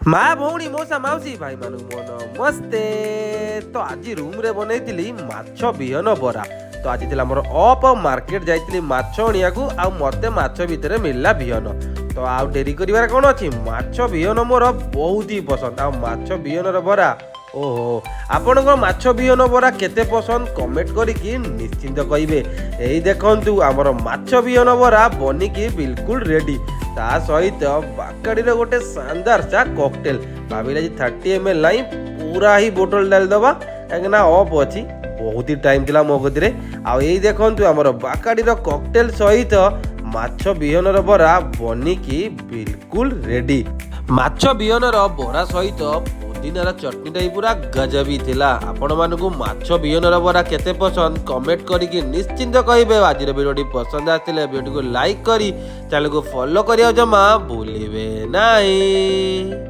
माँ भौणी मौसा माउसी भाई मानु मो नमस्ते। तो आज रूम रे बनैतिली माछ बिहन बरा। तो आज थिला मोर अप मार्केट जाइतिली माछ अणिया को आ मते माछ भितरे मिलला बिहन। तो आ डेरी करिवार कोन अछि माछ बिहन मोर बहुत ही पसंद। आ माछ बिहन र बरा ओहो आपण को माछ बिहन बरा केते पसंद कमेंट करिकि निश्चिंत कहिबे। एई देखंतु हमर माछ बिहन बरा बनिकी बिल्कुल रेडी। ता सहित बाकाडीर गोटे शानदार सा कॉकटेल भाविले 30 ml नहीं पूरा ही बोतल डाल दबा काहे ना ऑफ अछि बहुत ही टाइम दिला मो गदिरे। आ एई देखंतु हमर बाकाडीर कॉकटेल सहित माछ बिहनर बरा बनिकी बिल्कुल रेडी। माछ बिहनर बरा सहित पुदीनार चटनीटा पूरा गजबी थिला। आपण मानकु माछ बिहनर बरा केते पसंद कमेंट करिकि निश्चिंत कहिबे। आजिर वीडियोटी पसंद आथिले वीडियो को लाइक करी चैनल को फॉलो करिया जमा भूलिबे नाही।